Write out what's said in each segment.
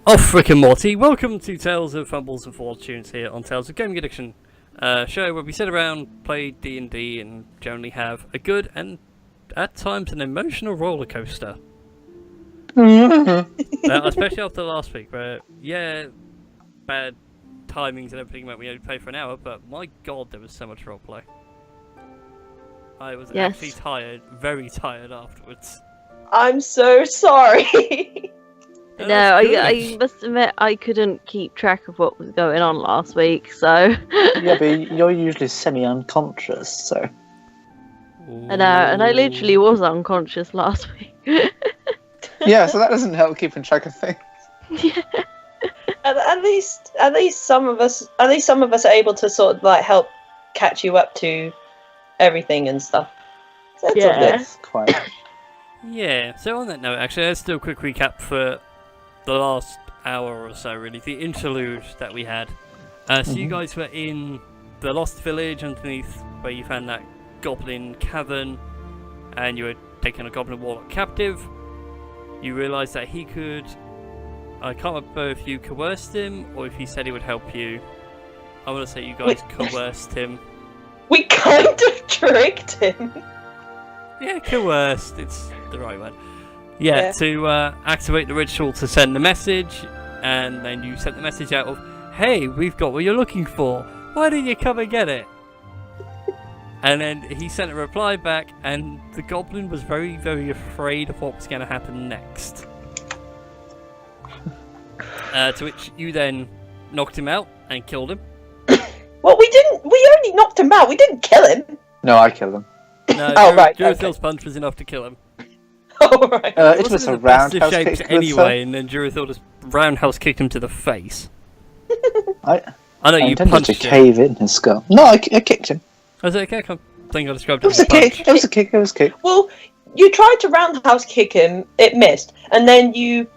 Oh, frickin' Morty! Welcome to Tales of Fumbles and Fortunes here on Tales of Gaming Addiction, show where we sit around, play D&D, and generally have a good and, at times, an emotional roller coaster. Especially after last week, where, yeah, bad timings and everything meant we only played for an hour, but my god, there was so much roleplay. I was actually tired, very tired afterwards. I'm so sorry. No, I must admit I couldn't keep track of what was going on last week, so... Yeah, but you're usually semi-unconscious, so... I know, and I literally was unconscious last week. Yeah, so that doesn't help keeping track of things. Yeah. At least some of us are able to sort of like help catch you up to everything and stuff. So that's all good. Quite. Yeah, so on that note, actually, let's do a quick recap for the last hour or so, really, the interlude that we had. So you guys were in the Lost Village underneath where you found that goblin cavern, and you were taking a goblin warlock captive. You realised that he could... I can't remember if you coerced him or if he said he would help you. I want to say you guys coerced him. We kind of tricked him. Yeah, coerced, it's the right word. Yeah, to activate the ritual to send the message, and then you sent the message out of, hey, we've got what you're looking for, why don't you come and get it? And then he sent a reply back, and the goblin was very, very afraid of what was going to happen next. To which you then knocked him out and killed him. Well, we only knocked him out, we didn't kill him. No, I killed him. No, right, Jurithil's punch was enough to kill him. Oh, right. It was a roundhouse kick anyway, and then Jurithil just roundhouse kicked him to the face. I know you punched to cave in his skull. No, I kicked him. Was it a kick? I think I described it was a kick. It was a kick. It was a kick. Well, you tried to roundhouse kick him, it missed, and then you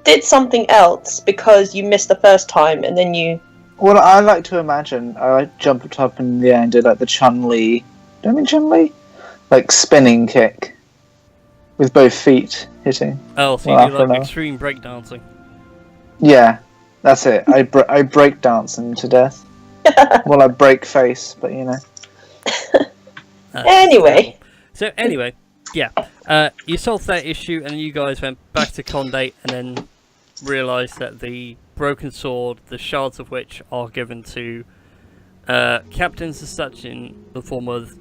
did something else because you missed the first time, and then you... Well, I like to imagine I jumped up in the air and did like the Chun-Li. Do I mean Chun-Li? Like spinning kick with both feet hitting. Oh, so you do like extreme breakdancing. Yeah, that's it. I break dance him to death. Well, I break face, but you know. Anyway. So anyway, yeah, you solved that issue, and you guys went back to Condé, and then realised that the broken sword, the shards of which are given to captains as such in the form of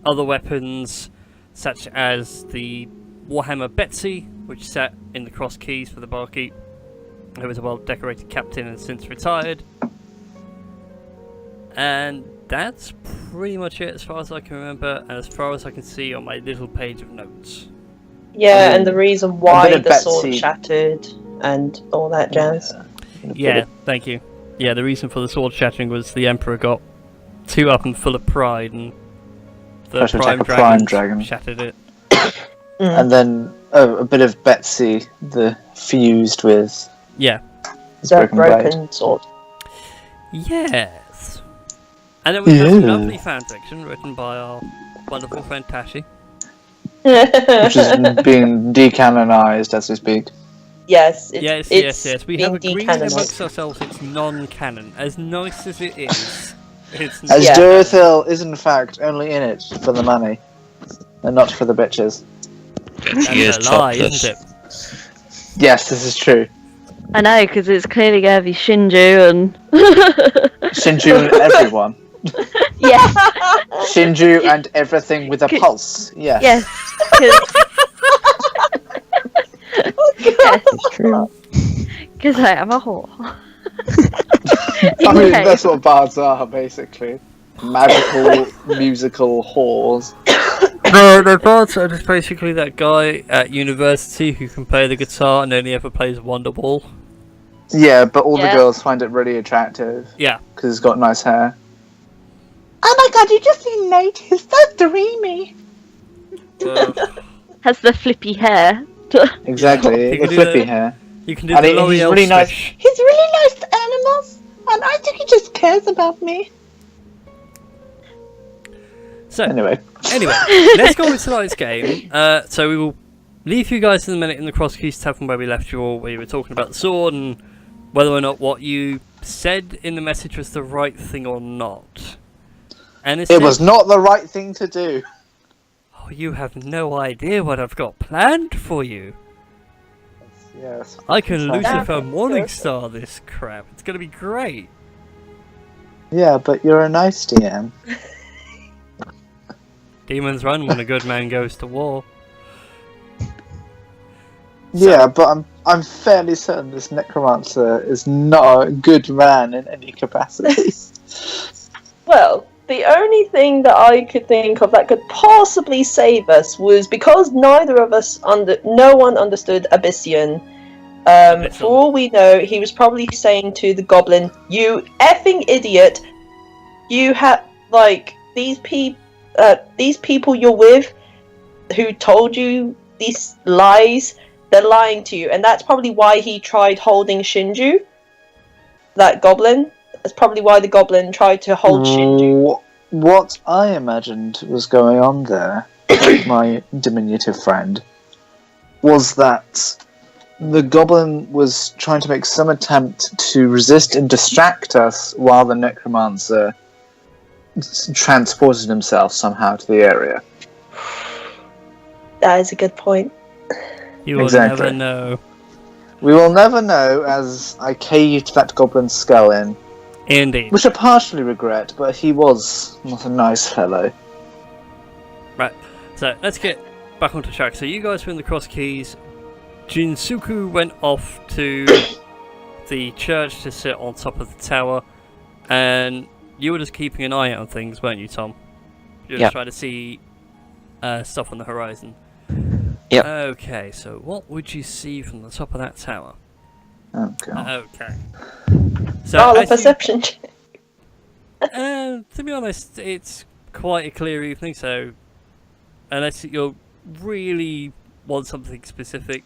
other weapons, such as the Warhammer Betsy, which sat in the cross keys for the barkeep, who was a well-decorated captain and since retired. And that's pretty much it as far as I can remember, and as far as I can see on my little page of notes. Yeah, and the reason why the sword shattered and all that jazz. Yeah, thank you. Yeah, the reason for the sword shattering was the Emperor got too up and full of pride, and the prime dragon shattered it. And then a bit of Betsy, the fused with the broken sword. Yes. And then we have some lovely fanfiction written by our wonderful friend Tashi. Which is being decanonized as we speak. Yes, yes. We have agreed amongst ourselves it's non-canon. As nice as it is, it's as Jurithil is in fact only in it for the money, and not for the bitches. That's a lie, isn't it? Yes, this is true. I know, because it's clearly going to be Shinju and... Shinju and everyone. Yes. Shinju and everything with a pulse. Yes. Yes. It's true. Because I am a whore. I mean, that's what bards are, basically. Magical, musical whores. No, bards are just basically that guy at university who can play the guitar and only ever plays Wonderwall. Yeah, but all the girls find it really attractive. Yeah. Because he's got nice hair. Oh my god, you just seen Nate? He's so dreamy. Has the flippy hair. Exactly, the flippy hair. You can do the L'Oreal really nice. He's really nice to animals, and I think he just cares about me. So, anyway, let's go on with tonight's game. So we will leave you guys in a minute in the Cross Keys Tavern where we left you all, where you were talking about the sword and whether or not what you said in the message was the right thing or not. And It was not the right thing to do. Oh, you have no idea what I've got planned for you. Yes. I can Lucifer Perfect. Morningstar this crap. It's gonna be great. Yeah, but you're a nice DM. Demons run when a good man goes to war. Yeah, but I'm fairly certain this necromancer is not a good man in any capacity. Well, the only thing that I could think of that could possibly save us was because neither of us no one understood Abyssian. For all we know, he was probably saying to the goblin, "You effing idiot! You have these people you're with, who told you these lies. They're lying to you," and that's probably why he tried holding Shinju. That goblin. That's probably why the goblin tried to hold Shinju. What I imagined was going on there, my diminutive friend, was that the goblin was trying to make some attempt to resist and distract us while the necromancer transported himself somehow to the area. That is a good point. You will Exactly. never know. We will never know, as I caved that goblin's skull in. Indeed. Which I partially regret, but he was not a nice fellow. Right, so let's get back onto track. So you guys were in the Cross Keys. Jinsuku went off to the church to sit on top of the tower, and you were just keeping an eye out on things, weren't you, Tom? You were just trying to see stuff on the horizon. Yep. Okay, so what would you see from the top of that tower? Oh, God. Okay. So Oh, the as you- perception check. to be honest, it's quite a clear evening, so unless you really want something specific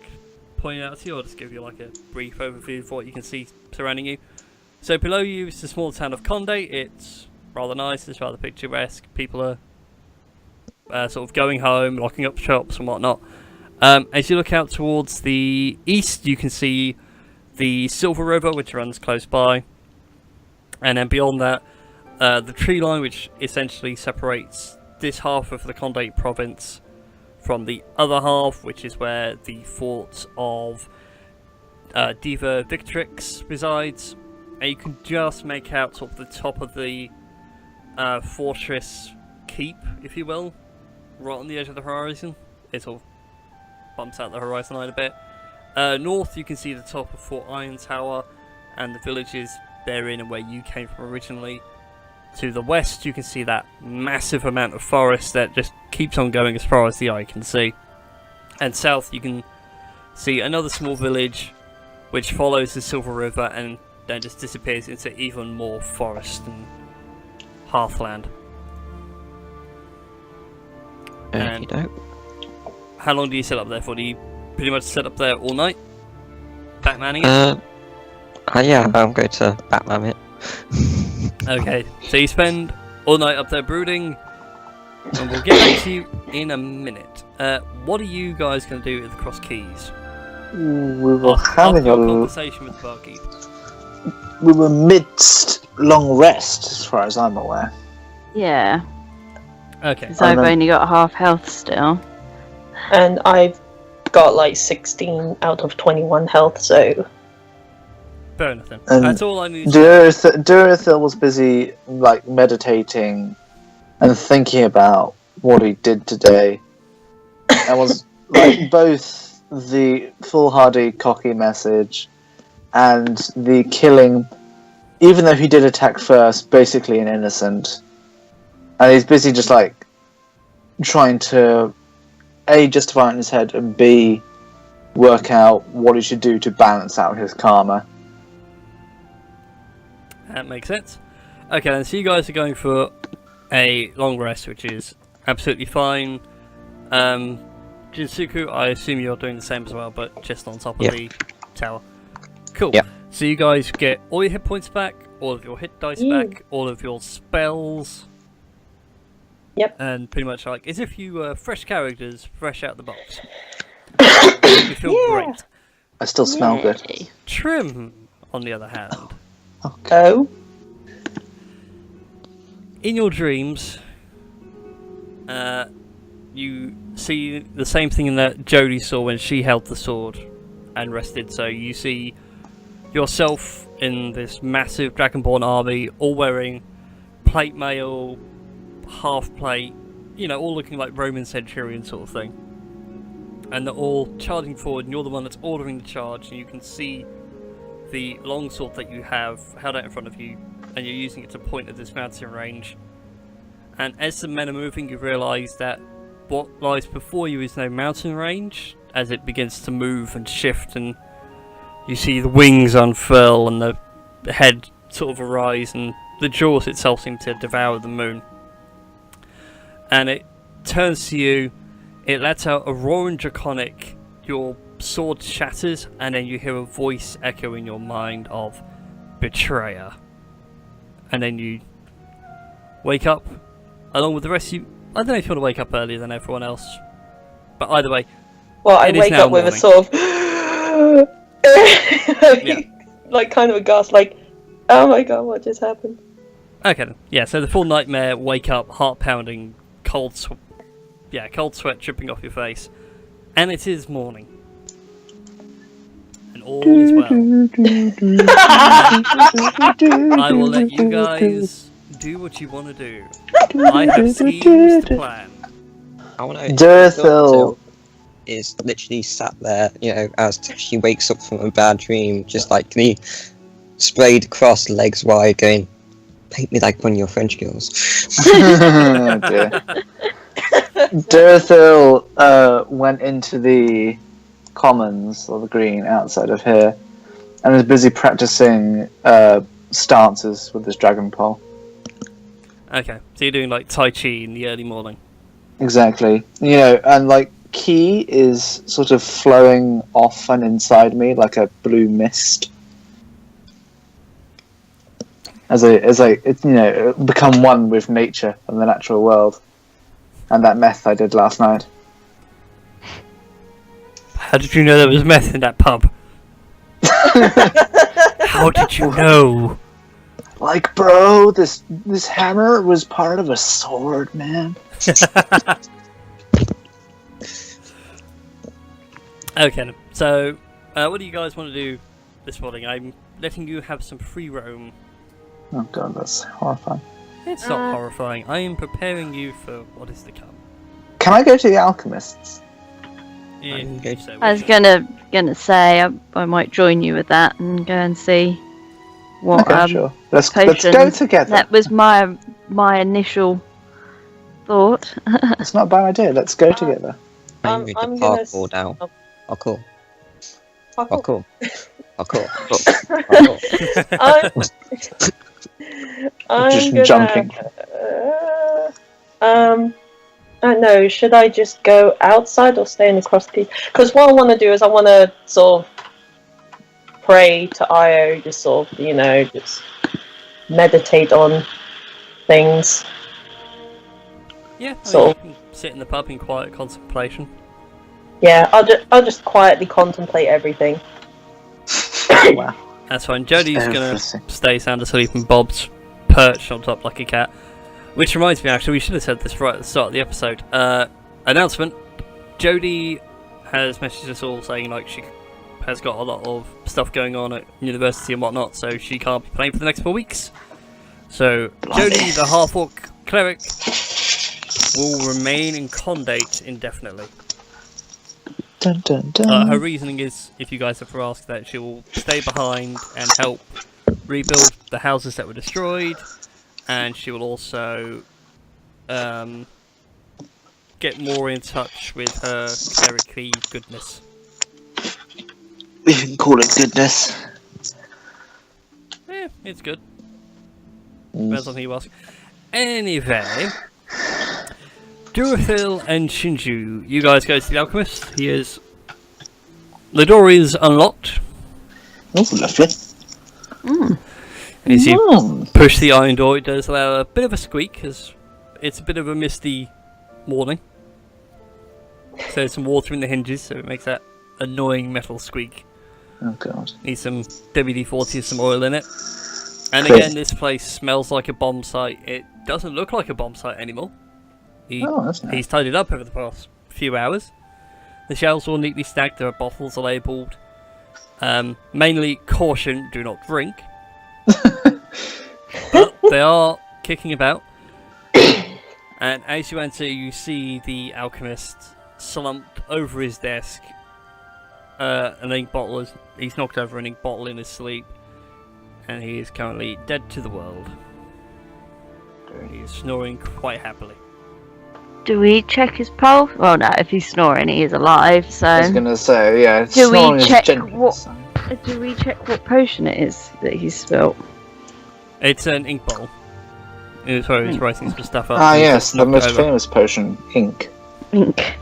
pointed out to you, I'll just give you like a brief overview of what you can see surrounding you. So below you is the small town of Conde. It's rather nice, it's rather picturesque. People are sort of going home, locking up shops and whatnot. As you look out towards the east, you can see the Silver River, which runs close by. And then beyond that, the tree line, which essentially separates this half of the Conde province from the other half, which is where the fort of Diva Victrix resides. And you can just make out sort of the top of the fortress keep, if you will, right on the edge of the horizon. It sort of bumps out the horizon line a bit. North, you can see the top of Fort Iron Tower and the villages therein and where you came from originally. To the west, you can see that massive amount of forest that just keeps on going as far as the eye can see. And south, you can see another small village which follows the Silver River and then just disappears into even more forest and heathland. And Okey-doke. how long do you set up there for? Do you pretty much set up there all night? Batmaning it? Yeah, I'm going to Batman it. Okay, so you spend all night up there brooding, and we'll get back to you in a minute. What are you guys going to do at the Cross Keys? We were After having your a... conversation with the barkeep. We were midst long rest, as far as I'm aware. Yeah, Okay, because I've then- only got half health still. And I've got like 16 out of 21 health, so fair enough then. And That's all I need. Durithil was busy, meditating and thinking about what he did today. And was, both the foolhardy, cocky message and the killing, even though he did attack first, basically an innocent. And he's busy just, trying to, A, justify it in his head, and B, work out what he should do to balance out his karma. That makes sense. Okay, then, so you guys are going for a long rest, which is absolutely fine. Jinsuku, I assume you're doing the same as well, but just on top of Yeah. the tower. Cool. Yeah. So you guys get all your hit points back, all of your hit dice back, all of your spells. Yep. And pretty much as if you were fresh characters, fresh out the box. You feel Yeah. great. I still smell good. Yay. Trim on the other hand, Oh. in your dreams, you see the same thing that Jodie saw when she held the sword and rested. So you see yourself in this massive Dragonborn army, all wearing plate mail, half plate, you know, all looking like Roman centurion sort of thing. And they're all charging forward, and you're the one that's ordering the charge, and you can see the longsword that you have held out in front of you, and you're using it to point at this mountain range. And as the men are moving, you realise that what lies before you is no mountain range, as it begins to move and shift, and you see the wings unfurl and the head sort of arise, and the jaws itself seem to devour the moon. And it turns to you, it lets out a roaring draconic, your sword shatters, and then you hear a voice echo in your mind of betrayer. And then you wake up along with the rest of you. I don't know if you want to wake up earlier than everyone else, but either way, Well, I it is wake now up with a morning. sort of Yeah. like kind of a gasp, like, oh my god, what just happened? Okay then. Yeah, so the full nightmare, wake up, heart pounding, cold sweat dripping off your face, and it is morning. And all is well. I will let you guys do what you want to do. I have schemes to plan. I want to. Durthil. Is literally sat there, you know, as she wakes up from a bad dream, just like me, sprayed across, legs wide, going, "Paint me like one of your French girls." Oh, dear. Durthil went into the commons, or the green, outside of here, and is busy practicing stances with his dragon pole. Okay, so you're doing like Tai Chi in the early morning. Exactly. You know, and like, Ki is sort of flowing off and inside me like a blue mist. As I you know, become one with nature and the natural world. And that meth I did last night. How did you know there was meth in that pub? How did you know? Like, bro, this hammer was part of a sword, man. Okay, so what do you guys want to do this morning? I'm letting you have some free roam. Oh god, that's horrifying. It's not horrifying. I am preparing you for what is to come. Can I go to the alchemists? If you so I was wish. gonna say I might join you with that and go and see what Okay, sure. Let's potion. go together. That was my initial thought. It's not a bad idea. Let's go together. I'm going I'm to gonna parkour down. oh. Parkour. Parkour. Parkour. Parkour. Parkour. I'm Just gonna, jumping. I don't know, should I just go outside or stay in the cross piece? Because what I want to do is I want to sort of pray to Io, just sort of, you know, just meditate on things. Yeah, I mean, So- you can sit in the pub in quiet contemplation. Yeah, I'll just quietly contemplate everything. Wow. That's fine. Jodie's gonna Everything. stay sound asleep and Bob's perched on top like a cat. Which reminds me, actually, we should have said this right at the start of the episode. Announcement. Jodie has messaged us all saying, like, she has got a lot of stuff going on at university and whatnot, so she can't be playing for the next 4 weeks. So, Jodie, the half-orc cleric, will remain in Condate indefinitely. Dun, dun, dun. Her reasoning is, if you guys ever ask, that she will stay behind and help rebuild the houses that were destroyed, and she will also get more in touch with her cleric-y goodness. We can call it goodness. Yeah, it's good. Depends on who you ask. Anyway, Durthil and Shinju, you guys go to the alchemist. The door is unlocked. That's lovely. Mm. And as you Mm. push the iron door, it does allow a bit of a squeak, because it's a bit of a misty morning. So there's some water in the hinges, so it makes that annoying metal squeak. Oh god. Needs some WD-40 and some oil in it. And Great. again, this place smells like a bomb site. It doesn't look like a bomb site anymore. Oh, that's nice. He's tidied up over the past few hours. The shelves are all neatly stacked. There are bottles labelled. Mainly caution, do not drink. But they are kicking about. And as you enter, you see the alchemist slumped over his desk. An ink bottle he's knocked over an ink bottle in his sleep. And he is currently dead to the world. He is snoring quite happily. Do we check his pulse? Well, no, if he's snoring, he is alive, so... I was gonna say, yeah. Do we snoring is check gentle, what- so- Do we check what potion it is that he's spilt? It's an ink bottle. It's where he's writing some stuff up. Ah, He's yes, just the knocked most over. famous potion, ink. Ink.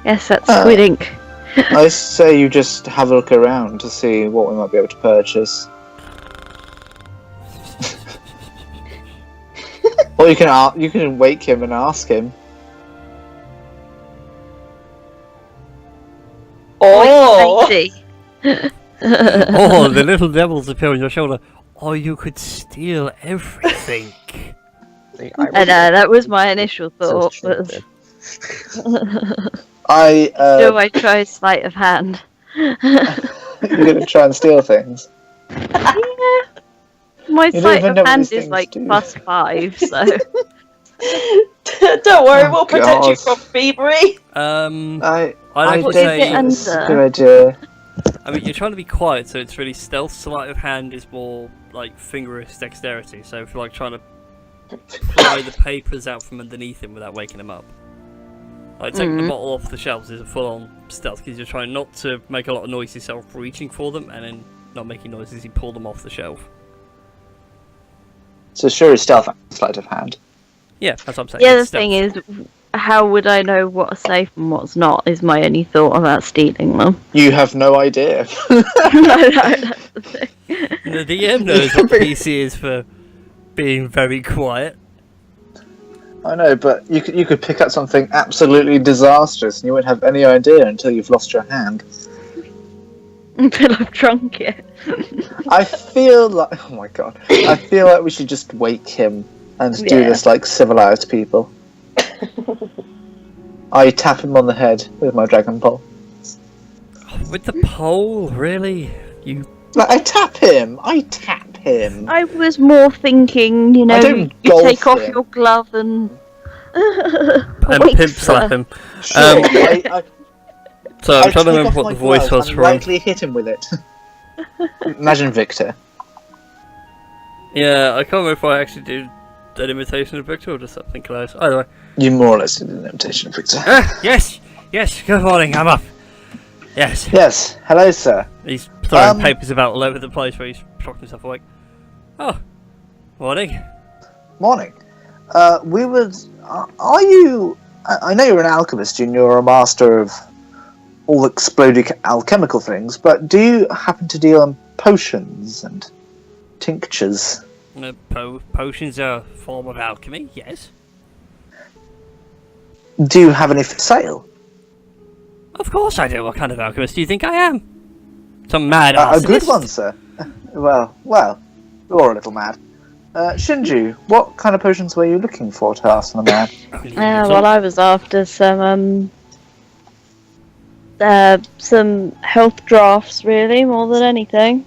Yes, that's squid ink. I say you just have a look around to see what we might be able to purchase. Or you can wake him and ask him. Oh! Lady. Oh, the little devils appear on your shoulder. Or you could steal everything. I know, that was my initial thought. Was, do I try sleight of hand? You're gonna try and steal things. Yeah. My You don't sleight even of know what hand these is things like do. +5, so... Don't worry, Oh, we'll protect you God. from thievery. I'd I like to What is say, it under? it's a good idea. I mean, you're trying to be quiet, so it's really stealth. Sleight of hand is more like fingerist dexterity. So if you're like trying to pry the papers out from underneath him without waking him up, like taking the bottle off the shelves is a full-on stealth because you're trying not to make a lot of noise yourself reaching for them, and then not making noises as you pull them off the shelf. So sure is stealth and sleight of hand. Yeah, that's what I'm saying. The other it's stealth. thing is, how would I know what's safe and what's not, is my only thought about stealing them. You have no idea. No, that's the thing. The DM knows what PC is for being very quiet. I know, but you could pick up something absolutely disastrous and you wouldn't have any idea until you've lost your hand. Until I've drunk it. I feel like... Oh my god. I feel like we should just wake him and do Yeah. this like civilized people. I tap him on the head with my dragon pole. With the pole, really? You Like, I tap him! I was more thinking, you know, don't you golf take off him. your glove and... and Wait pimp for slap that. him. Sure, I So I'm I trying to take remember off what my the voice glove was and from. lightly hit him with it. Imagine Victor. Yeah, I can't remember if I actually did an imitation of Victor or just something close. Either way. You more or less did an imitation of Victor. Yes! Yes, good morning, I'm up. Yes. Yes, hello sir. He's throwing Um, papers about all over the place where he's shocked himself awake. Oh, morning. Morning. We would... are you... I know you're an alchemist and you're a master of all exploding alchemical things, but do you happen to deal in potions and tinctures? Potions are a form of alchemy, yes. Do you have any for sale? Of course I do. What kind of alchemist do you think I am? Some mad A good arsonist? one, sir. Well, you're a little mad. Shinju, what kind of potions were you looking for to ask the man? Only a Yeah, little. well, I was after some health drafts, really, more than anything.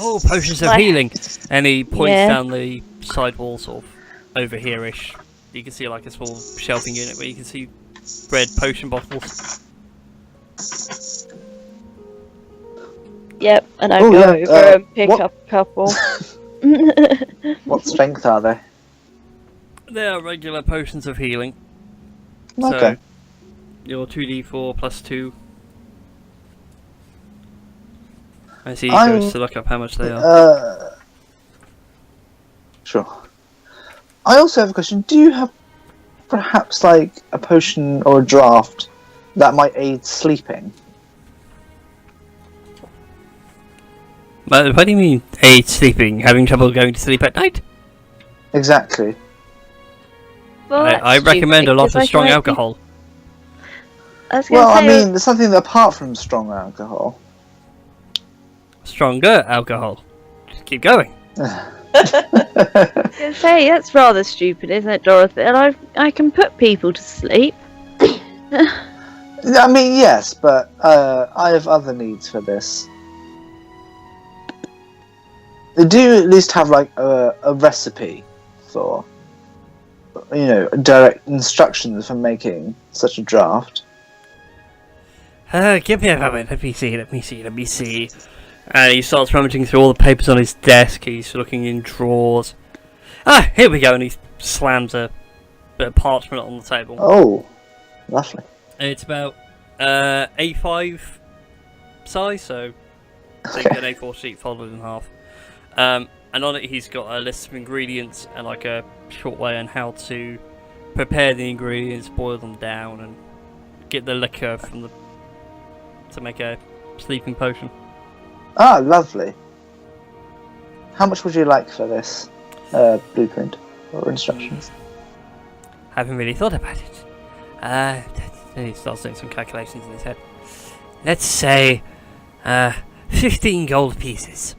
Oh, potions of Like- healing. And he points Yeah. down the side wall, sort of over here-ish. You can see like a small shelving unit where you can see red potion bottles. Yep, and I Oh, go yeah, over and pick what- up a couple. What strength are they? They are regular potions of healing. Okay. So, your 2d4 plus 2. I see he goes to look up how much they are. Sure. I also have a question. Do you have perhaps like a potion or a draft that might aid sleeping? But what do you mean, aid sleeping? Having trouble going to sleep at night? Exactly. Well, I that's recommend a stupid, lot 'cause of I strong can't alcohol. I was gonna Well, I say, mean, there's something apart from strong alcohol. Stronger alcohol. Just keep going. that's rather stupid, isn't it, Dorothy? And I can put people to sleep. I mean, yes, but I have other needs for this. Do you at least have like a recipe for, direct instructions for making such a draft? Give me a moment. Let me see. He starts rummaging through all the papers on his desk. He's looking in drawers. Ah, here we go. And he slams a bit of parchment on the table. Oh, lovely. It's about A5 size, so take an A4 sheet folded in half. And on it he's got a list of ingredients and like a short way on how to prepare the ingredients, boil them down, and get the liquor from to make a sleeping potion. Ah, lovely. How much would you like for this blueprint or instructions? Haven't really thought about it. He starts doing some calculations in his head. Let's say 15 gold pieces.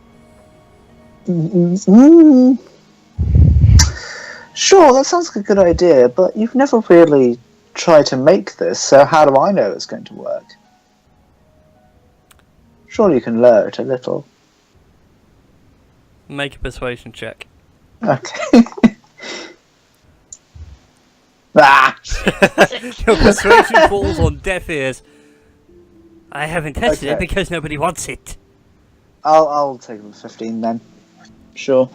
Sure, that sounds like a good idea, but you've never really tried to make this, so how do I know it's going to work? Surely you can learn it a little. Make a persuasion check. Okay. Ah! Your persuasion falls on deaf ears. I haven't tested it Okay. because nobody wants it. I'll take the 15 then. Sure.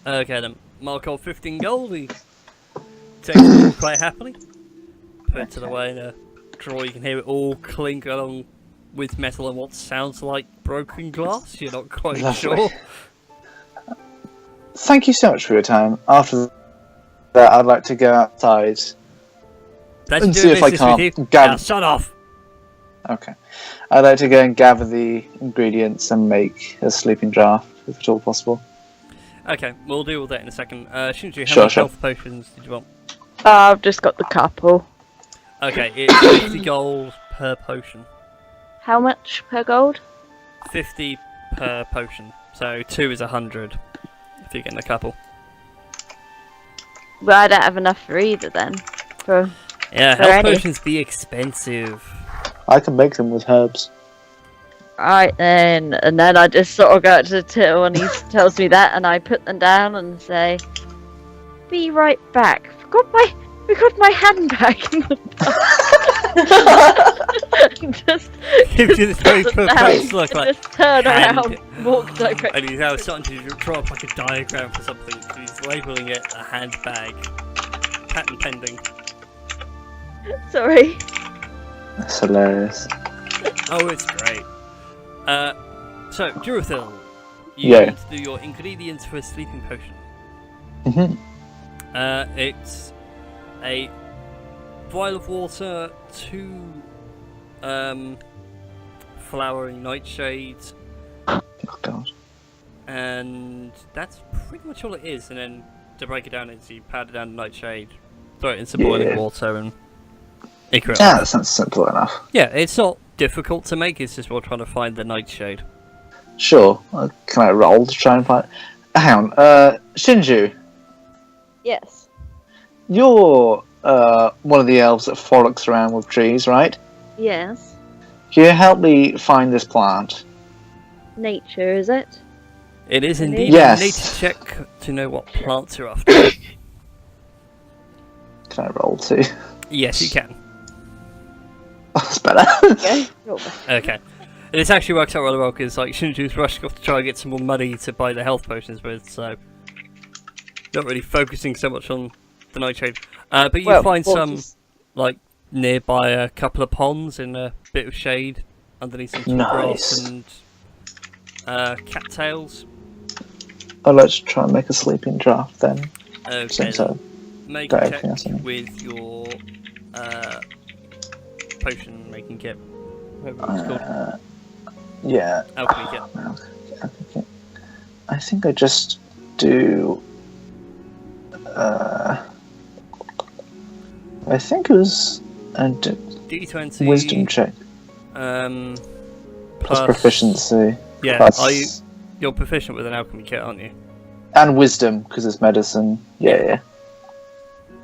Okay then, mark off 15 gold. He takes it all quite happily. Puts it away in a drawer. You can hear it all clink along with metal and what sounds like broken glass. You're not quite Lovely. sure. Thank you so much for your time. After that, I'd like to go outside Let's and do see if I business with you. can't gather. Now, shut off. Okay. I'd like to go and gather the ingredients and make a sleeping draft, if at all possible. Okay, we'll deal with that in a second. Shinju, how Sure, many sure. health potions did you want? I've just got the couple. Okay, it's 50 gold per potion. How much per gold? 50 per potion. So 2 is 100 if you're getting a couple. Well, I don't have enough for either then. Yeah, For health any. potions be expensive. I can make them with herbs. Right then, and then I just sort of go to Till and he tells me that, and I put them down and say, "Be right back. Forgot my handbag." In the just Gives you this very doesn't perplexed now. look like. Just turn hand- around, walk directly. And he's now starting to draw up like a diagram for something. So he's labelling it a handbag. Patent pending. Sorry. That's hilarious. Oh, it's great. So, Durothil, you Yeah. need to do your ingredients for a sleeping potion. Mm-hmm. It's a vial of water, 2 flowering nightshades, Oh, God. and that's pretty much all it is. And then to break it down into, you powder down the nightshade, throw it into boiling Yeah. water, and ichor it. Yeah, that sounds simple enough. Yeah, it's not difficult to make, it's just we're trying to find the nightshade. Sure. Can I roll to try and find... Hang on. Shinju, Yes. you're one of the elves that frolics around with trees, right? Yes. Can you help me find this plant? Nature, is it? It is It indeed is. Yes. a nature check to know what plants you're after. Can I roll too? Yes, you can. That's better. Okay. Roll back. Okay. And it actually works out really well because like Shinju's rushing off to try and get some more money to buy the health potions with, so not really focusing so much on the nightshade. But you Well, find some waters. like nearby a couple of ponds in a bit of shade underneath some tall grass Nice. and cattails. I'd like to try and make a sleeping draft then. Okay. Since I Make got a everything else check in it. with your potion making kit. Whatever it's called. yeah. Alchemy kit. Okay. I think I just do. I think it was. D20. Wisdom check. Plus Plus proficiency. Yeah, Plus... you're proficient with an alchemy kit, aren't you? And wisdom, because it's medicine. Yeah.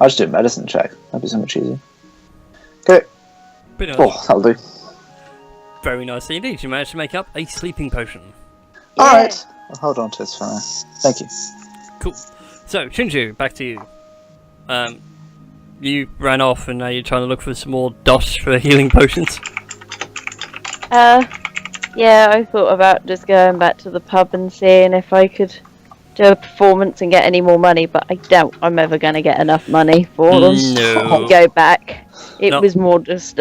I'll just do a medicine check. That'd be so much easier. Okay. Pretty nice. Oh, that'll do. Very nicely indeed. You managed to make up a sleeping potion. Alright. I'll hold on to this for now. Thank you. Cool. So, Shinju, back to you. You ran off and now you're trying to look for some more dust for healing potions. Yeah, I thought about just going back to the pub and seeing if I could do a performance and get any more money, but I doubt I'm ever going to get enough money for them to go back. It was more just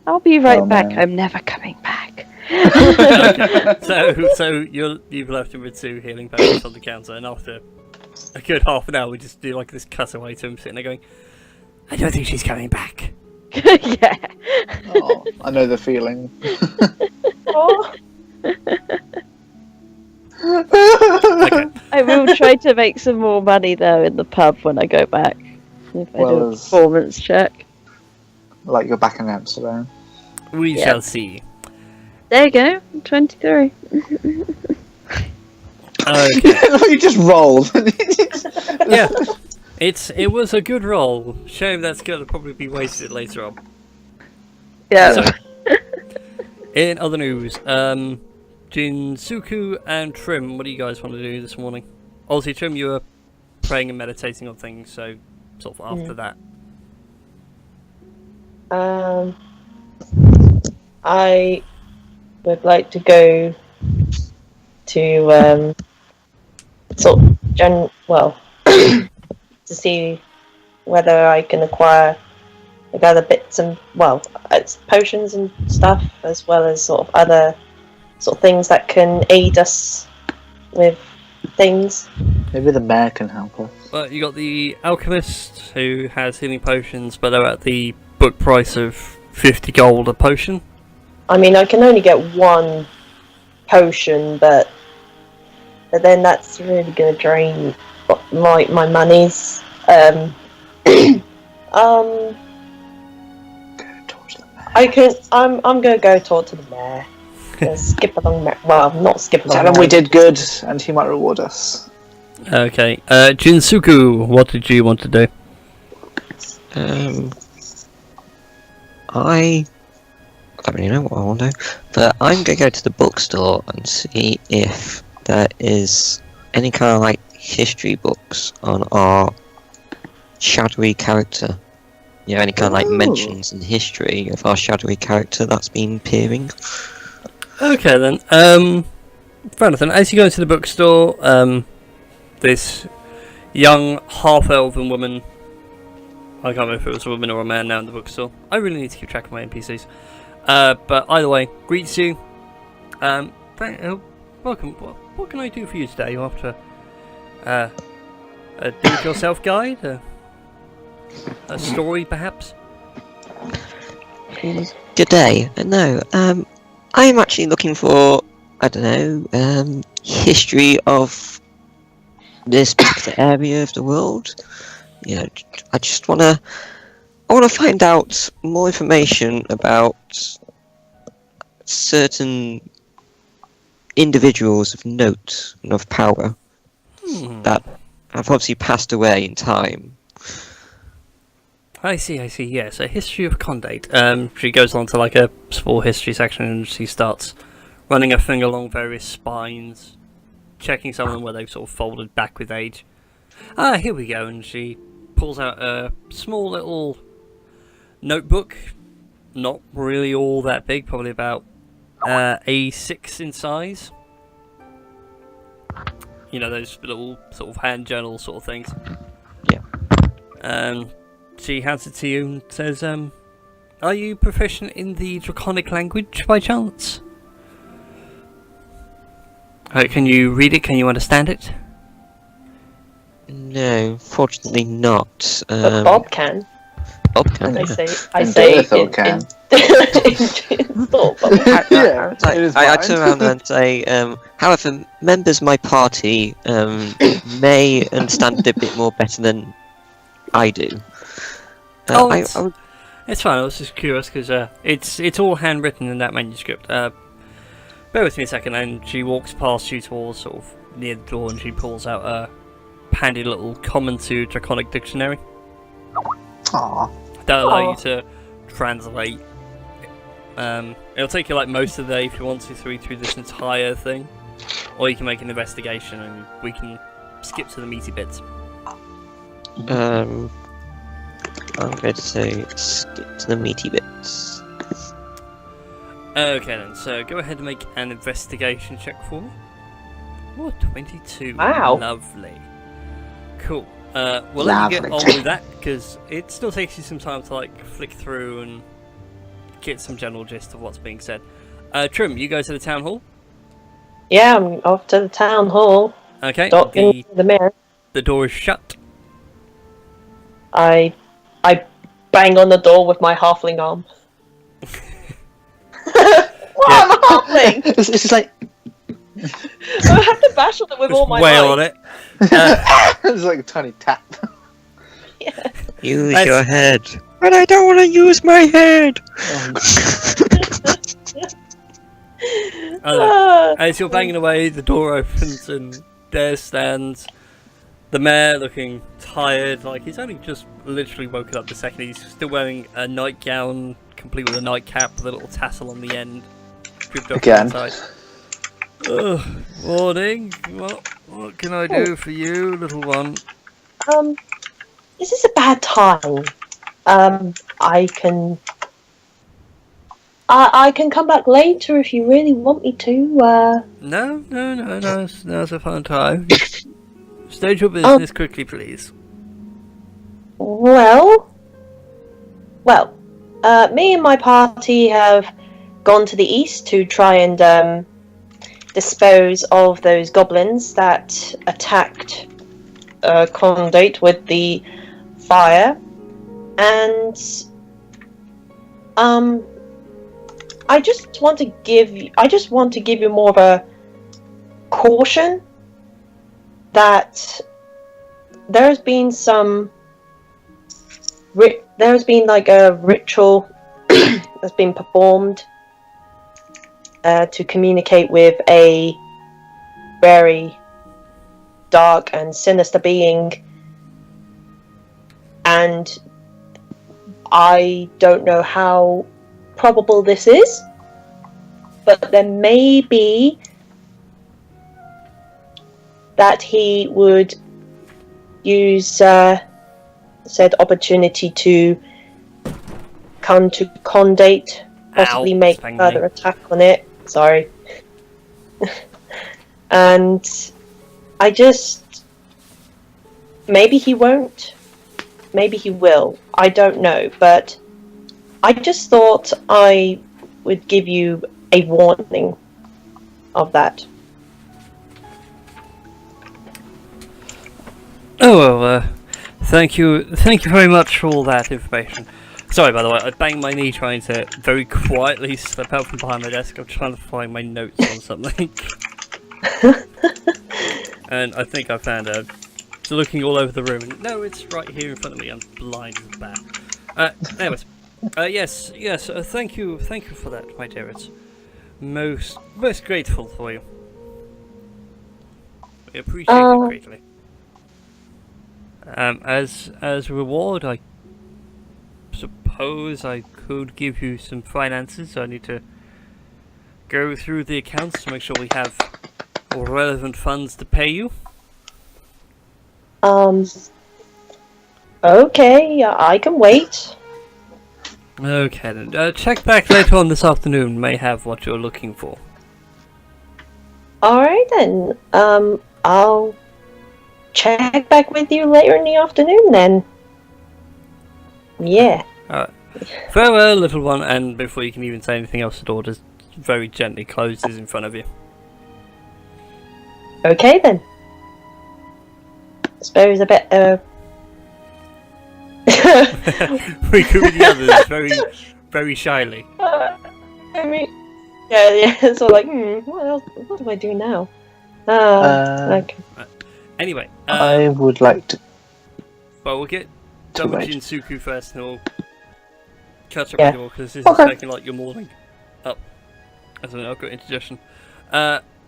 I'll be right back. Man. I'm never coming back. Okay. So you've left him with 2 healing potions on the counter, and after a good half an hour, we just do like this cutaway to him sitting there going, "I don't think she's coming back." Yeah. Oh, I know the feeling. Oh. Okay. I will try to make some more money though in the pub when I go back. If I do a performance check. Like you're back in Amsterdam. We shall see. There you go, 23. Okay. You just rolled. Yeah. It was a good roll. Shame that's going to probably be wasted later on. Yeah. So, in other news, Jinsuku and Trim, what do you guys want to do this morning? Obviously, Trim, you were praying and meditating on things, so sort of after that. I would like to go to sort of to see whether I can acquire like other bits and it's potions and stuff, as well as sort of other sort of things that can aid us with things. Maybe the mayor can help us. Well, you got the alchemist who has healing potions, but they're at the book price of 50 gold a potion. I mean, I can only get 1 potion, but then that's really going to drain my monies. Go talk to the mayor. I'm going to go talk to the mayor. Skip along, not skip along. Tell him we did good, and he might reward us. Okay, Jinsuku, what did you want to do? I don't really know what I want to do, but I'm going to go to the bookstore and see if there is any kind of like history books on our shadowy character. You know, any kind of like mentions in history of our shadowy character that's been appearing. Okay then, fair enough then. As you go into the bookstore, this young half-elven woman, I can't remember if it was a woman or a man now in the bookstore. I really need to keep track of my NPCs. But either way, greets you. Welcome. What can I do for you today? You after a do-it-yourself guide? A story, perhaps? Good day. No, I am actually looking for, I don't know, history of this particular area of the world. You know, I just want to find out more information about certain individuals of note and of power that have obviously passed away in time. I see, yes. A history of Condate. She goes on to like a small history section and she starts running her finger along various spines, checking some of them where they've sort of folded back with age. Here we go, and she pulls out a small little notebook, not really all that big, probably about A6 in size. You know, those little sort of hand journal sort of things. Yeah. She hands it to you and says, are you proficient in the Draconic language by chance? Can you read it? Can you understand it? No, fortunately not. But Bob can. Bob can. I Yeah. say Phil can. Bob can. Yeah, it is I fine. turn around and say, however, members of my party may understand it a bit more better than I do. It's fine. I was just curious because it's all handwritten in that manuscript. Bear with me a second, and she walks past you towards sort of near the door, and she pulls out a handy little common to draconic dictionary. Aww. That'll allow you to translate. It'll take you like most of the day if you want to read through this entire thing, or you can make an investigation, and we can skip to the meaty bits. I'm going to say skip to the meaty bits. Okay then, so go ahead and make an investigation check for me. Oh, 22. Wow. Lovely. Cool. We'll let you get on with that, because it still takes you some time to like flick through and get some general gist of what's being said. Trim, you go to the town hall? Yeah, I'm off to the town hall. Okay. Talking to the mayor. The door is shut. I bang on the door with my halfling arm. What? I'm a halfling! It's just like I have to bash on it with all my wail on might. it. it's like a tiny tap. Yeah. Use That's- your head. But I don't want to use my head. As you're banging away, the door opens and there stands the mayor, looking tired, like he's only just literally woken up the second. He's still wearing a nightgown, complete with a nightcap with a little tassel on the end. Dripped up Again. inside. Morning. What can I do for you, little one? Is this a bad time? I can come back later if you really want me to. No. Now's a fun time. State your business quickly, please. Well, me and my party have gone to the east to try and dispose of those goblins that attacked Condate with the fire, and I just want to give you more of a caution that there's been like a ritual that's been performed to communicate with a very dark and sinister being, and I don't know how probable this is, but there may be that he would use said opportunity to come to Condate, possibly Ow, make spank further me. attack on it. Sorry. And I just... maybe he won't. Maybe he will. I don't know, but I just thought I would give you a warning of that. Oh well, thank you very much for all that information. Sorry, by the way, I banged my knee trying to very quietly slip out from behind my desk. I'm trying to find my notes on something. And I think I found it. So looking all over the room, and no, it's right here in front of me. I'm blind as a bat. Anyways, yes, thank you for that, my dear. It's most grateful for you. We appreciate it greatly. As a reward, I suppose I could give you some finances. I need to go through the accounts to make sure we have relevant funds to pay you. Okay, I can wait. Okay then. Check back later on this afternoon. May have what you're looking for. Alright then, I'll check back with you later in the afternoon then. Yeah. Alright. Farewell, little one, and before you can even say anything else, the door just very gently closes in front of you. Okay then. Suppose I better... We could be the others very, very shyly. I mean... Yeah, so like, what do I do now? Okay. Anyway, I would like to. well, we'll get To wait. Jinsuku first, and we'll catch up Yeah. with you all because this Okay. is taking like your morning up. As I mean, I've got indigestion.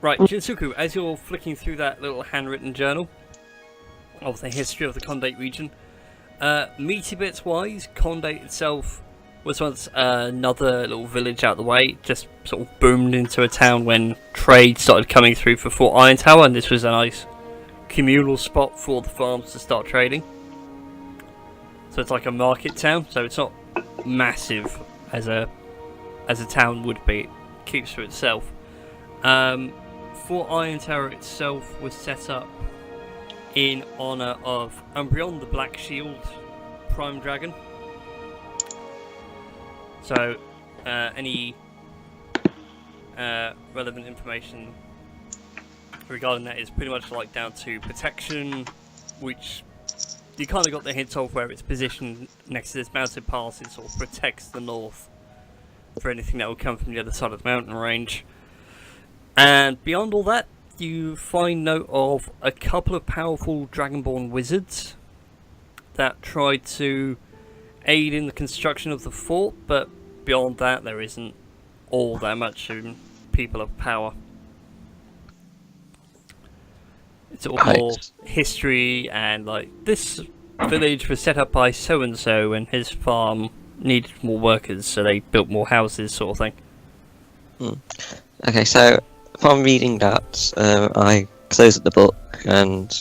Right, Jinsuku, as you're flicking through that little handwritten journal of the history of the Condate region, meaty bits wise, Condate itself was once another little village out the way, just sort of boomed into a town when trade started coming through for Fort Iron Tower, and this was a nice communal spot for the farms to start trading. So it's like a market town, so it's not massive as a town would be. It keeps to itself. Fort Iron Tower itself was set up in honour of Umbrion, the Black Shield Prime Dragon. So, any relevant information regarding that is pretty much like down to protection, which you kind of got the hint of where it's positioned next to this mountain pass. It sort of protects the north for anything that will come from the other side of the mountain range. And beyond all that, you find note of a couple of powerful Dragonborn wizards that tried to aid in the construction of the fort, but beyond that there isn't all that much people of power. It's all more history and like, this village was set up by so and so and his farm needed more workers, so they built more houses, sort of thing. Okay, so upon reading that, I closed the book, and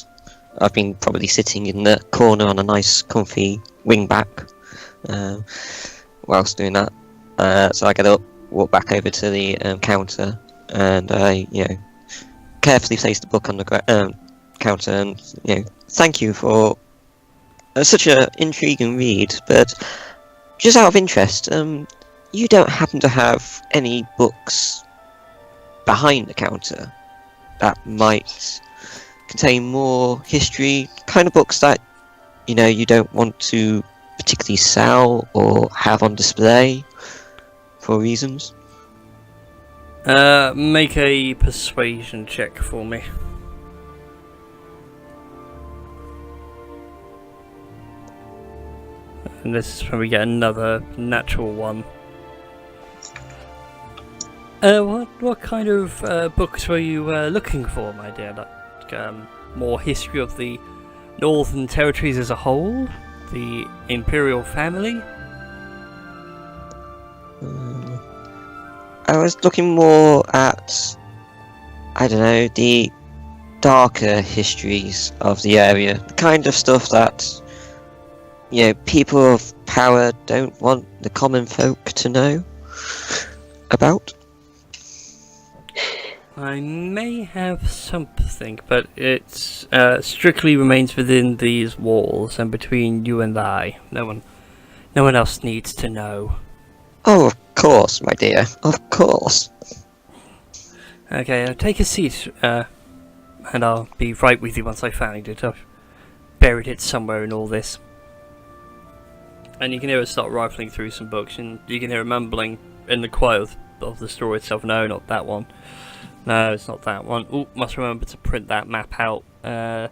I've been probably sitting in the corner on a nice, comfy wingback whilst doing that. So I get up, walk back over to the counter, and I, carefully place the book on the counter, and thank you for such an intriguing read. But just out of interest, you don't happen to have any books behind the counter that might contain more history, kind of books that you don't want to particularly sell or have on display for reasons? Make a persuasion check for me. And this is when we get another natural one. What kind of books were you looking for, my dear? Like, more history of the Northern Territories as a whole? The Imperial family? I was looking more at, I don't know, the darker histories of the area. The kind of stuff that, people of power don't want the common folk to know about. I may have something, but it strictly remains within these walls and between you and I. No one else needs to know. Oh, of course, my dear. Of course. Okay, take a seat, and I'll be right with you once I find it. I've buried it somewhere in all this. And you can hear her start rifling through some books, and you can hear her mumbling in the quiet of the store itself. No, not that one. No, it's not that one. Oh, must remember to print that map out. Here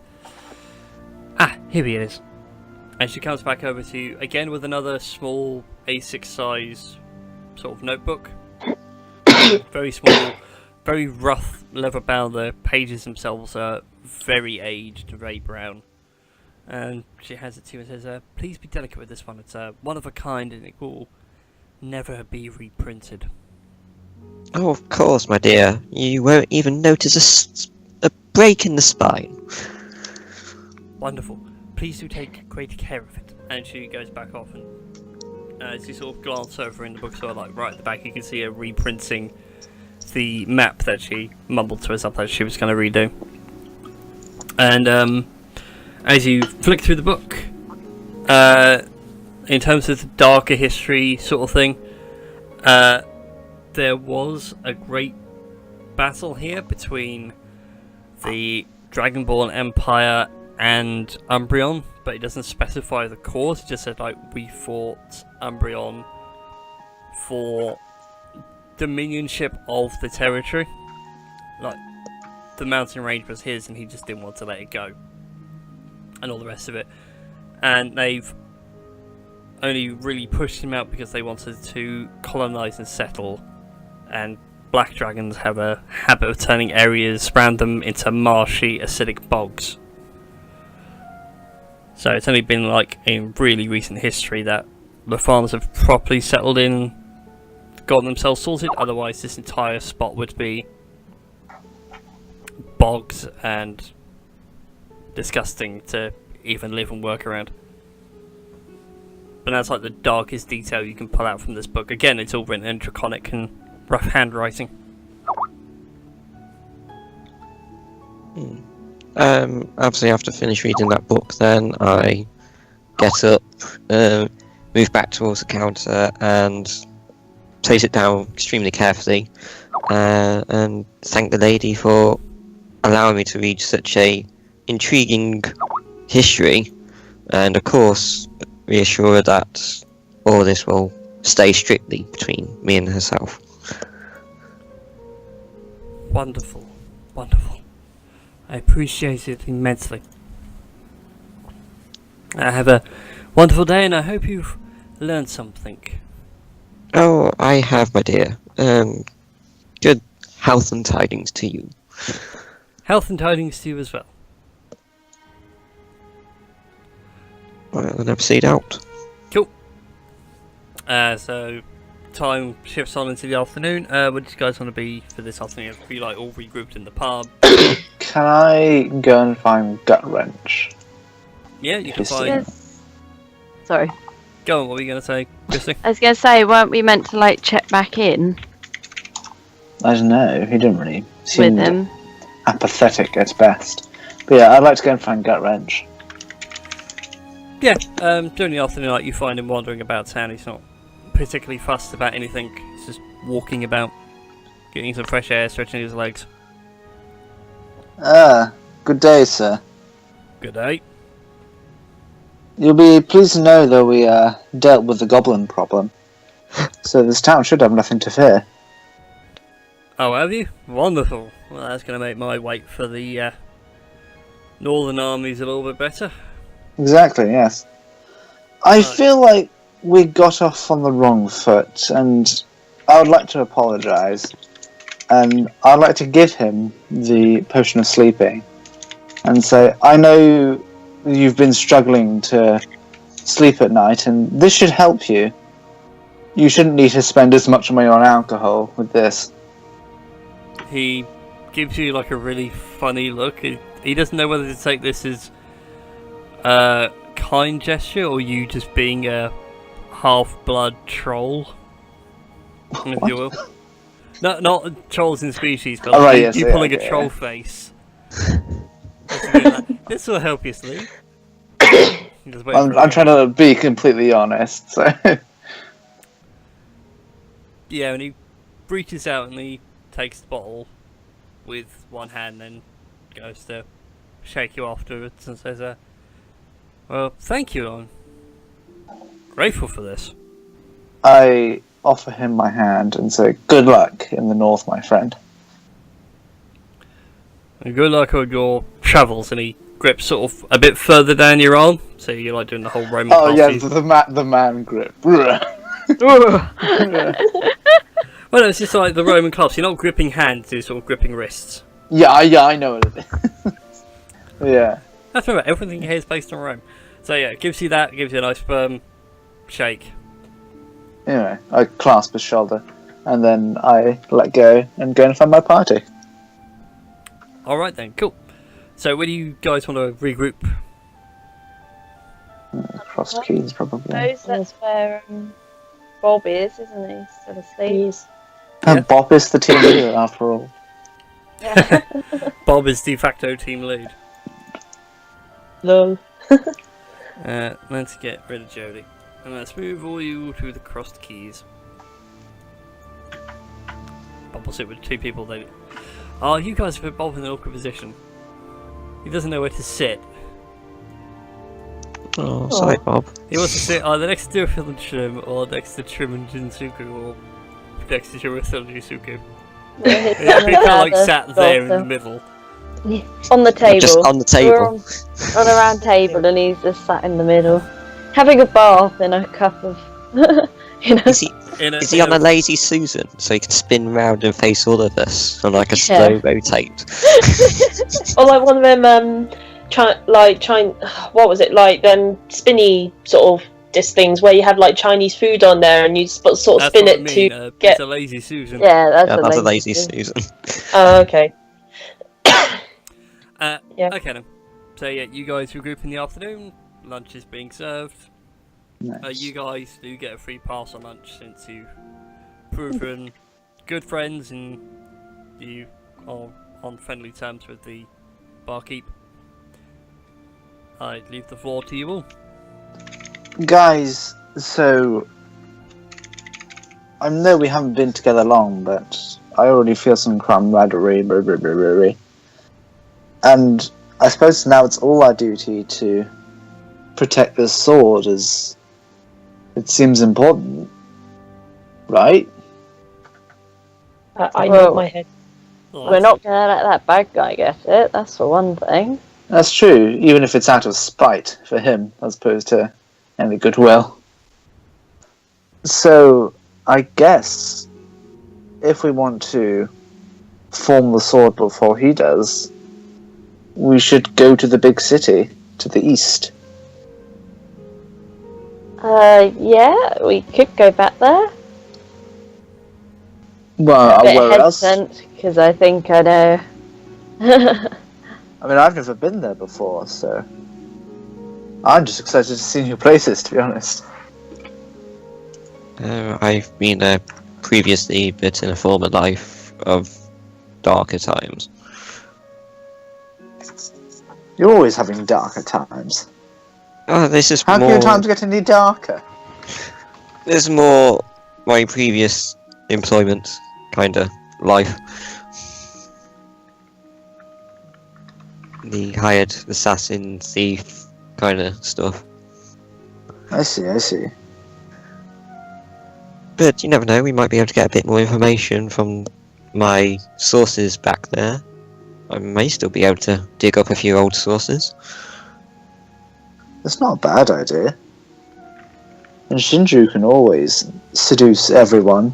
it is. And she comes back over to you again with another small A6 size sort of notebook. Very small, very rough, leather bound. The pages themselves are very aged, very brown. And she hands it to you and says, please be delicate with this one. It's one of a kind and it will never be reprinted. Oh, of course, my dear. You won't even notice a break in the spine. Wonderful. Please do take great care of it. And she goes back off, and as you sort of glance over in the bookstore, like right at the back, you can see her reprinting the map that she mumbled to herself that she was going to redo. And as you flick through the book, in terms of the darker history sort of thing, there was a great battle here between the Dragonborn Empire and Umbrion, but it doesn't specify the cause. It just said, like, we fought Umbrion for dominionship of the territory. Like, the mountain range was his and he just didn't want to let it go. And all the rest of it. And they've only really pushed him out because they wanted to colonize and settle, and black dragons have a habit of turning areas around them into marshy, acidic bogs. So it's only been like in really recent history that the farmers have properly settled in, gotten themselves sorted. Otherwise, this entire spot would be bogs and disgusting to even live and work around. But that's like the darkest detail you can pull out from this book. Again, it's all written in draconic and rough handwriting. Obviously, after finish reading that book, then I get up, move back towards the counter, and place it down extremely carefully, and thank the lady for allowing me to read such a intriguing history, and of course reassure her that all this will stay strictly between me and herself. Wonderful, wonderful. I appreciate it immensely. Have a wonderful day, and I hope you've learned something. Oh, I have, my dear. Good health and tidings to you. Health and tidings to you as well. Well, then I proceed out. Cool. So time shifts on into the afternoon. Where do you guys want to be for this afternoon? Be like all regrouped in the pub. Can I go and find Gut Wrench? Yeah, you can Yes. find. Yes. Sorry. Go on. What were you gonna say, Chrissy? I was going to say, weren't we meant to, like, check back in I don't know. He didn't really with seem him? apathetic at best. But yeah, I'd like to go and find Gut Wrench. Yeah. During the afternoon, like you find him wandering about town. He's not particularly fussed about anything. He's just walking about, getting some fresh air, stretching his legs. Ah, good day, sir. Good day. You'll be pleased to know that we dealt with the goblin problem. So this town should have nothing to fear. Oh, have you? Wonderful. Well, that's going to make my wait for the northern armies a little bit better. Exactly, yes. I feel like we got off on the wrong foot, and I would like to apologise. And I'd like to give him the potion of sleeping and say, I know you've been struggling to sleep at night, and this should help you. You shouldn't need to spend as much money on alcohol with this. He gives you like a really funny look. He doesn't know whether to take this as a kind gesture or you just being a half-blood troll, if you will. Not trolls in species, but like you pulling a troll face. This will help you sleep. I'm trying to be completely honest, so... Yeah, and he reaches out and he takes the bottle with one hand, then goes to shake you afterwards and says, well, thank you, I'm grateful for this. I offer him my hand and say, good luck in the north, my friend. And good luck on your travels, and he grips sort of a bit further down your arm, so you're like doing the whole Roman yeah, the man grip. Well, no, it's just like the Roman clasp. You're not gripping hands, you're sort of gripping wrists. Yeah, I know what it is. Yeah. That's remember, everything here is based on Rome. So yeah, it gives you that, it gives you a nice firm shake. Anyway, I clasp his shoulder, and then I let go and go and find my party. Alright then, cool. So where do you guys want to regroup? Crossed keys, probably. Suppose that's where Bob is, isn't he? Still asleep. Yeah. Bob is the team leader, after all. Bob is de facto team lead. Lol. Let's get rid of Jody. And let's move all you to the crossed keys. Bob will sit with two people. Oh, you guys have put Bob in an awkward position. He doesn't know where to sit. Oh, sorry, Bob. He wants to sit either next to Phil and Trim, or next to Trim and Jinsuku, or next to Phil and Jinsuku. He's kind of like sat there in the middle. On the table. Just on the table. We're on a round table and he's just sat in the middle. having a bath in a cup of, you know. Is he on a lazy Susan, so he can spin round and face all of us on like a Yeah. slow rotate? Or like one of them, what was it, like spinny sort of things where you have like Chinese food on there and you sort of That's spin what it I mean. to It's get. a lazy Susan. Yeah, that's That's a a lazy Susan. Susan. Oh, okay. Yeah. Okay then. So yeah, you guys regroup in the afternoon. Lunch is being served. Nice. You guys do get a free pass on lunch since you've proven good friends and you are on friendly terms with the barkeep. I leave the floor to you all. Guys, so I know we haven't been together long, but I already feel some camaraderie. And I suppose now it's all our duty to protect this sword, as it seems important, right? I Well, nod my head. We're not gonna let that bad guy get it, that's for one thing. That's true, even if it's out of spite for him, as opposed to any goodwill. So, I guess, if we want to form the sword before he does, we should go to the big city, to the east. Yeah, we could go back there. Well, A bit where else? hesitant, because I think I know. I mean, I've never been there before, so I'm just excited to see new places, to be honest. I've been there previously, but in a former life of darker times. You're always having darker times. Oh, this is How more. can your times get any darker? There's more my previous employment kind of life. The hired assassin, thief kind of stuff. I see. But you never know, we might be able to get a bit more information from my sources back there. I may still be able to dig up a few old sources. That's not a bad idea. And Shinju can always seduce everyone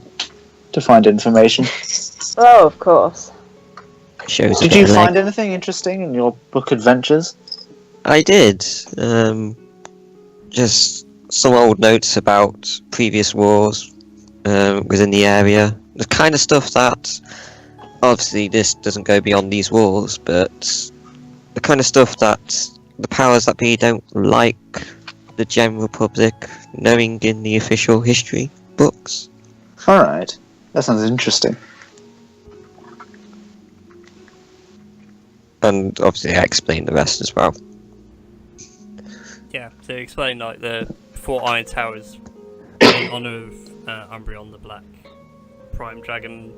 to find information. Oh, of course. Shows a Did bit you of leg. find anything interesting in your book adventures? I did. Just some old notes about previous wars within the area. The kind of stuff that, obviously this doesn't go beyond these wars, but the kind of stuff that the powers that be don't like the general public knowing in the official history books. Alright, that sounds interesting. And obviously I explained the rest as well. Yeah, to explain like the 4 Iron Towers in honour of Umbrion the Black Prime Dragon.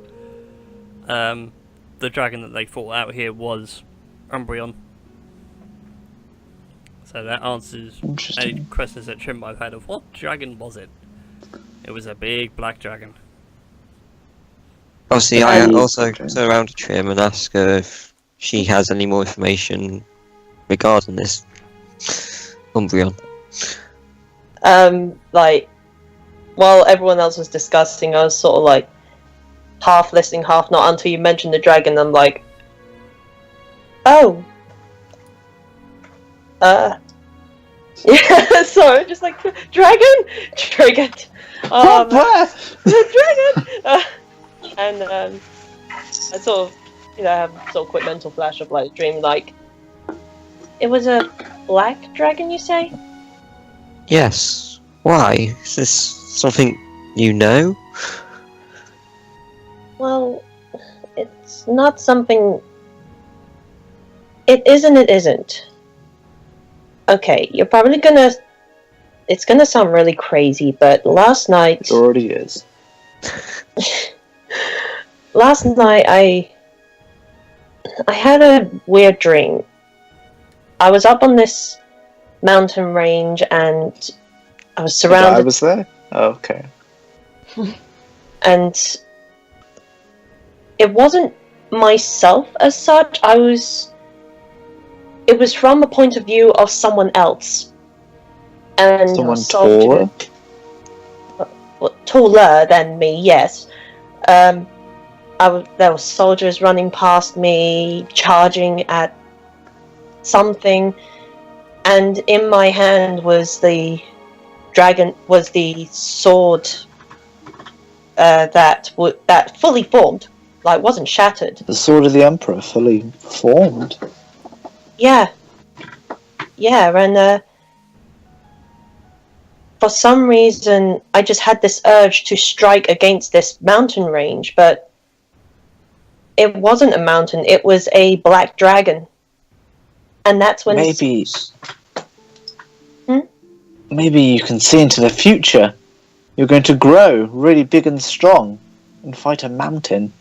The dragon that they fought out here was Umbrion. So that answers any Interesting. questions that Trim might have had of what dragon was it? It was a big black dragon. Obviously I Okay. also go around to Trim and ask her if she has any more information regarding this Umbrion. Like, while everyone else was discussing, I was sort of like half listening, half not, until you mentioned the dragon. I'm like, oh, yeah. Sorry, just like dragon, triggered. Where? The dragon. And I sort of, have sort of quick mental flash of like dream, like it was a black dragon, you say? Yes. Why? Is this something you know? Well, it's not something. It isn't. It isn't. Okay, you're probably gonna. It's gonna sound really crazy, but last night. It already is. Last night, I had a weird dream. I was up on this mountain range and I was I surrounded. was there? Oh, okay. And it wasn't myself as such. It was from a point of view of someone else. And Someone soldier- taller? well, taller than me, yes. There were soldiers running past me, charging at something, and in my hand was the sword that fully formed, like wasn't shattered. The sword of the Emperor, fully formed. Yeah, and for some reason, I just had this urge to strike against this mountain range, but it wasn't a mountain, it was a black dragon. And that's when... Maybe... Hmm? Maybe you can see into the future. You're going to grow really big and strong and fight a mountain.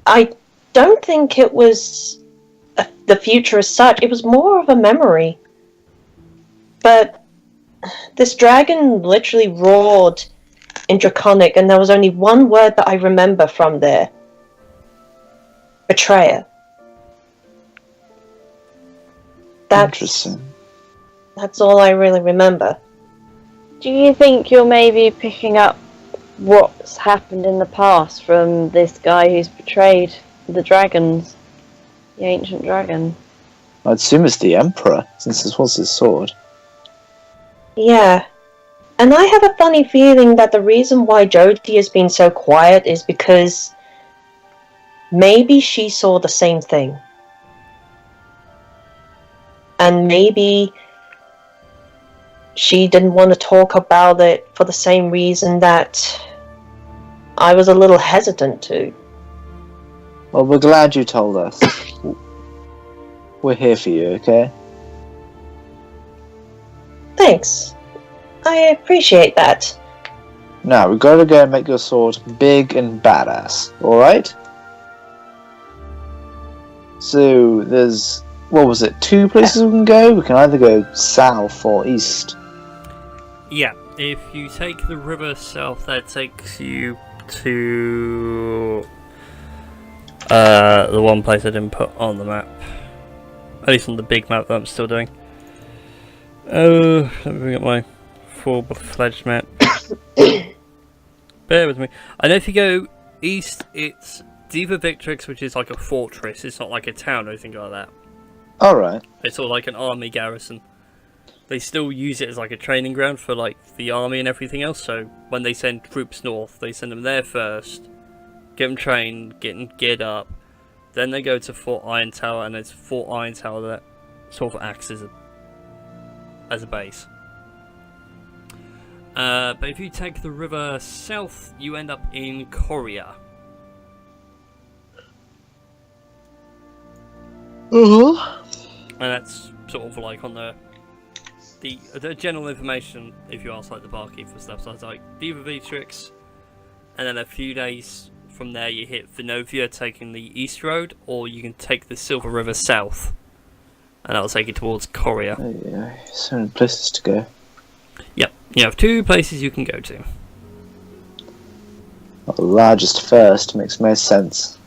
I don't think it was the future as such, it was more of a memory. But this dragon literally roared in Draconic, and there was only one word that I remember from there. Betrayer. Interesting. That's all I really remember. Do you think you're maybe picking up what's happened in the past from this guy who's betrayed the dragons? The ancient dragon? I'd assume it's the Emperor, since this was his sword. Yeah. And I have a funny feeling that the reason why Jodie has been so quiet is because maybe she saw the same thing. And maybe she didn't want to talk about it for the same reason that I was a little hesitant to. Well, we're glad you told us. We're here for you, okay? Thanks. I appreciate that. Now, we've got to go and make your sword big and badass, alright? So, there's... what was it? 2 places we can go? We can either go south or east. Yeah, if you take the river south, that takes you to the one place I didn't put on the map. At least on the big map that I'm still doing. Oh, let me bring up my full-fledged map. Bear with me. I know if you go east, it's Diva Victrix, which is like a fortress. It's not like a town or anything like that. Alright. It's all like an army garrison. They still use it as like a training ground for like the army and everything else, so when they send troops north, they send them there first, get them trained, get them geared up, then they go to Fort Iron Tower, and it's Fort Iron Tower that sort of acts as a base. But if you take the river south, you end up in Korea. And that's sort of like on the general information, if you ask like the barkeep for stuff, so it's like Diva Victrix, and then a few days from there you hit Vinovia taking the east road, or you can take the Silver River south, and that'll take you towards Korea. Oh, yeah, so many places to go. Yep, you have 2 places you can go to. Well, the largest first makes most sense.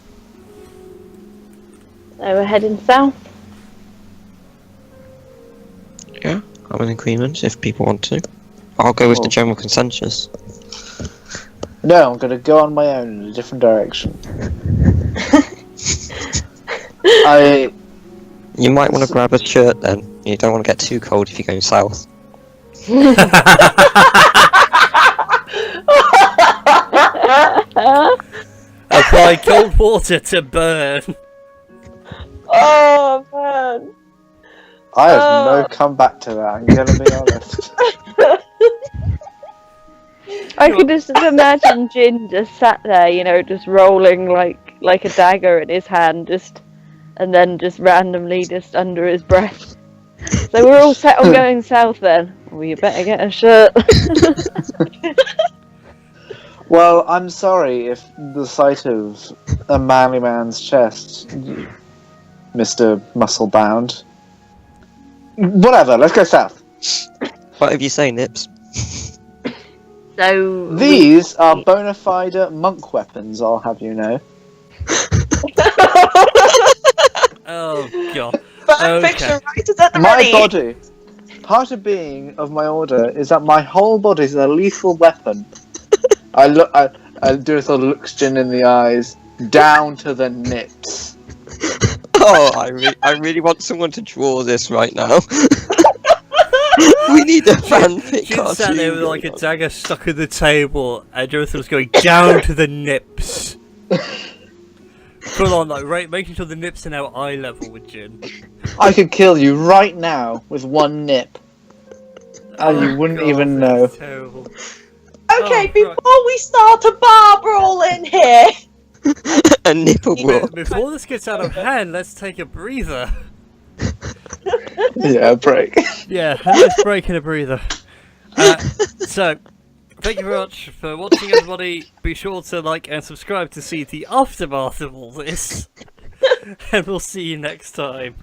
So we're heading south. Yeah, I'm in agreement if people want to. I'll go with the general consensus. No, I'm going to go on my own in a different direction. You might want to grab a shirt then. You don't want to get too cold if you're going south. Apply cold water to burn. Oh, man. I have no comeback to that, I'm going to be honest. I could just imagine Jin just sat there, you know, just rolling like a dagger in his hand, and then just randomly just under his breath. So we're all set on going south then. Well, you better get a shirt. Well, I'm sorry if the sight of a manly man's chest, Mr. Muscle-bound. Whatever, let's go south. Whatever you say, Nips. So These are bona fide monk weapons, I'll have you know. Oh god. Fan Okay. fiction writers at the My ready. body, part of being of my order is that my whole body is a lethal weapon. I do a sort of looks Jin in the eyes, down to the nips. Oh, I really want someone to draw this right now. We need a fanfic Jin cartoon. sat there with like a dagger stuck in the table, and Jonathan was going down to the nips. Full on, like, right, making sure the nips are now eye level with Jin. I could kill you right now with one nip. And you wouldn't even know. That's terrible. Okay, Oh, before we start a bar brawl in here, A nipple brawl. Before this gets out of hand, let's take a breather. Yeah, break. Yeah, a nice break and a breather. So, thank you very much for watching, everybody. Be sure to like and subscribe to see the aftermath of all this. And we'll see you next time.